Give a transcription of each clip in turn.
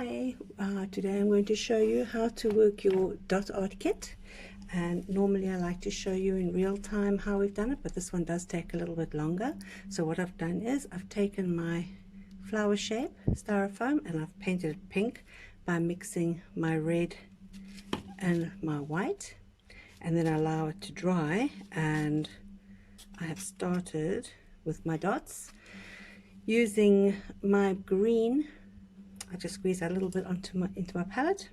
Hi, today I'm going to show you how to work your dot art kit, and normally I like to show you in real time how we've done it, but this one does take a little bit longer. So what I've done is I've taken my flower shape styrofoam and I've painted it pink by mixing my red and my white, and then I allow it to dry, and I have started with my dots using my green. I just squeeze that a little bit into my palette,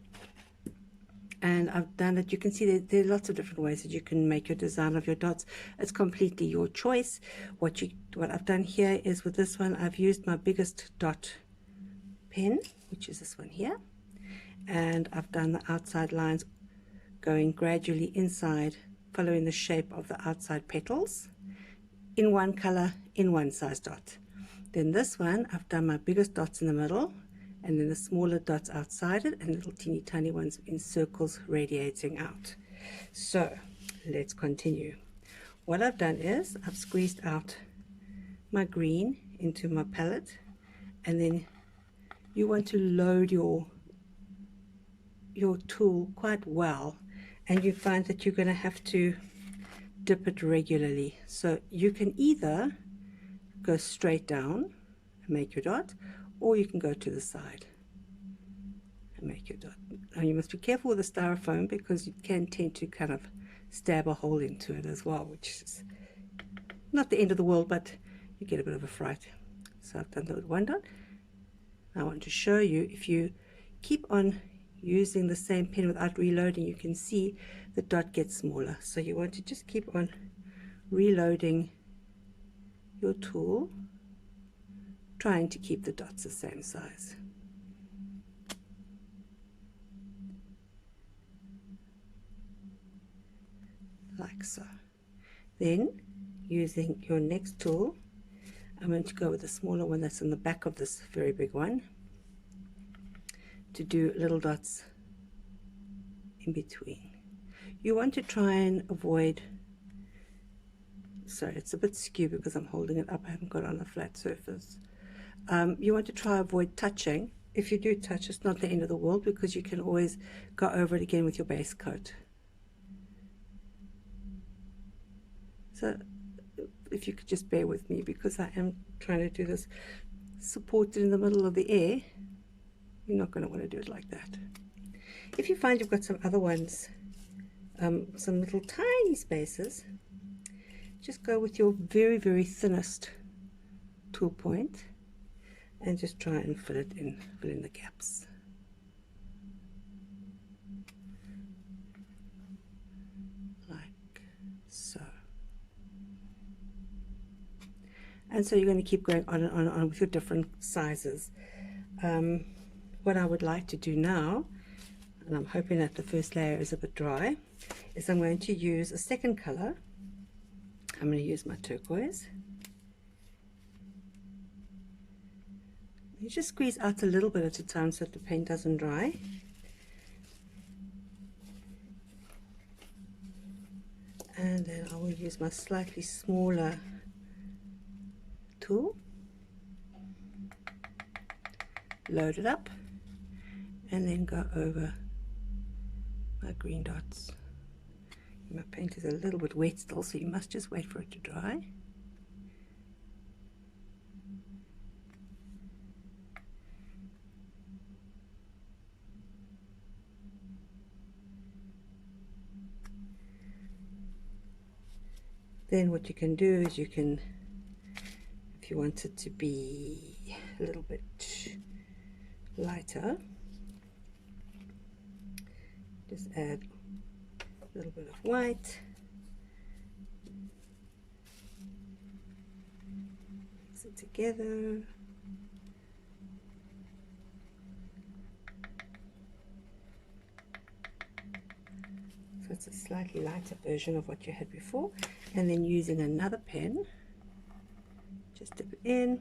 and I've done it. You can see that there are lots of different ways that you can make your design of your dots. It's completely your choice. What I've done here is, with this one, I've used my biggest dot pen, which is this one here, and I've done the outside lines going gradually inside, following the shape of the outside petals in one color, in one size dot. Then this one, I've done my biggest dots in the middle, and then the smaller dots outside it, and little teeny tiny ones in circles radiating out. So let's continue. What I've done is I've squeezed out my green into my palette, and then you want to load your tool quite well, and you find that you're going to have to dip it regularly. So you can either go straight down and make your dot, or you can go to the side and make your dot. Now you must be careful with the styrofoam, because you can tend to kind of stab a hole into it as well, which is not the end of the world, but you get a bit of a fright. So I've done that with one dot. I want to show you, if you keep on using the same pen without reloading, you can see the dot gets smaller. So you want to just keep on reloading your tool, trying to keep the dots the same size. Like so. Then, using your next tool, I'm going to go with the smaller one that's in the back of this very big one, to do little dots in between. You want to try and avoid, sorry, it's a bit skew because I'm holding it up, I haven't got it on a flat surface. You want to try avoid touching. If you do touch, it's not the end of the world, because you can always go over it again with your base coat. So if you could just bear with me, because I am trying to do this supported in the middle of the air, you're not going to want to do it like that. If you find you've got some other ones, some little tiny spaces, just go with your very, very thinnest tool point and just try and fill in the gaps. Like so. And so you're going to keep going on and on with your different sizes. What I would like to do now, and I'm hoping that the first layer is a bit dry, is I'm going to use a second color. I'm going to use my turquoise. You just squeeze out a little bit at a time so that the paint doesn't dry. And then I will use my slightly smaller tool, load it up, and then go over my green dots. My paint is a little bit wet still, so you must just wait for it to dry. Then what you can do is you can, if you want it to be a little bit lighter, just add a little bit of white, mix it together. So it's a slightly lighter version of what you had before, and then using another pen, just dip it in,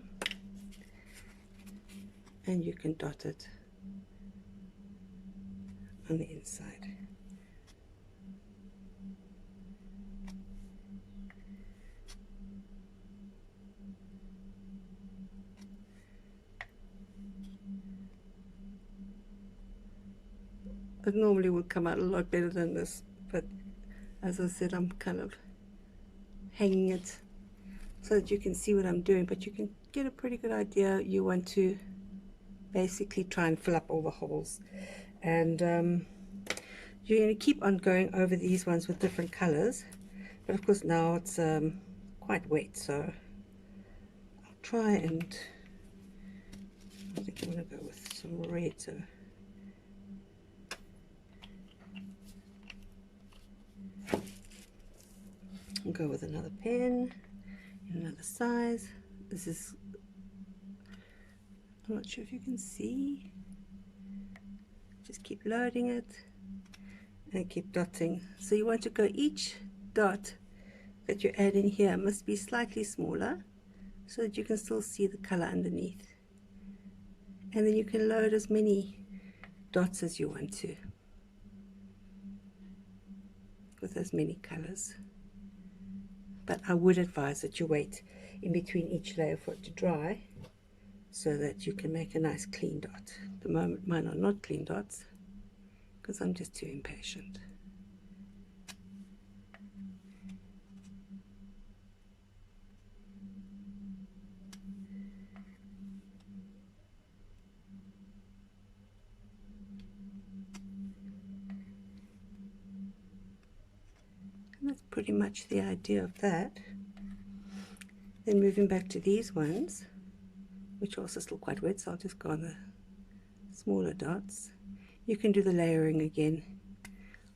and you can dot it on the inside. It normally would come out a lot better than this, but as I said, I'm kind of hanging it so that you can see what I'm doing, but you can get a pretty good idea. You want to basically try and fill up all the holes, and you're going to keep on going over these ones with different colors, but of course now it's quite wet, so I'll try, and I think I'm going to go with some red. So I'll go with another pen in another size. This is, I'm not sure if you can see, just keep loading it and keep dotting. So you want to go, each dot that you add in here must be slightly smaller so that you can still see the color underneath, and then you can load as many dots as you want to with as many colors. But I would advise that you wait in between each layer for it to dry so that you can make a nice clean dot. At the moment mine are not clean dots because I'm just too impatient. And that's pretty much the idea of that. Then moving back to these ones, which are also still quite wet, so I'll just go on the smaller dots. You can do the layering again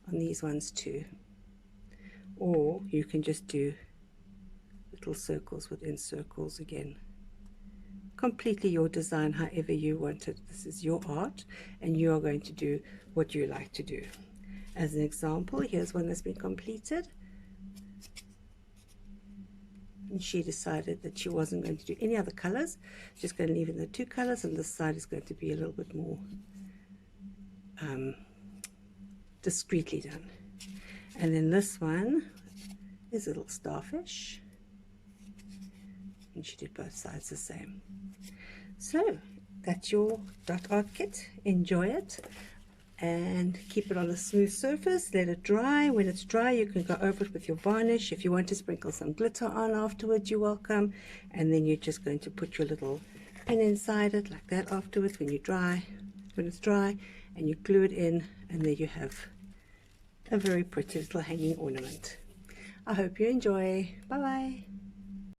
on these ones too, or you can just do little circles within circles again. Completely your design, however you want it. This is your art, and you are going to do what you like to do. As an example, here's one that's been completed, and she decided that she wasn't going to do any other colors, just going to leave in the two colors, and this side is going to be a little bit more discreetly done. And then this one is a little starfish, and she did both sides the same. So that's your dot art kit. Enjoy it and keep it on a smooth surface. Let it dry. When it's dry, you can go over it with your varnish. If you want to sprinkle some glitter on afterwards, you're welcome. And then you're just going to put your little pin inside it like that afterwards when it's dry, and you glue it in, and there you have a very pretty little hanging ornament. I hope you enjoy. Bye bye.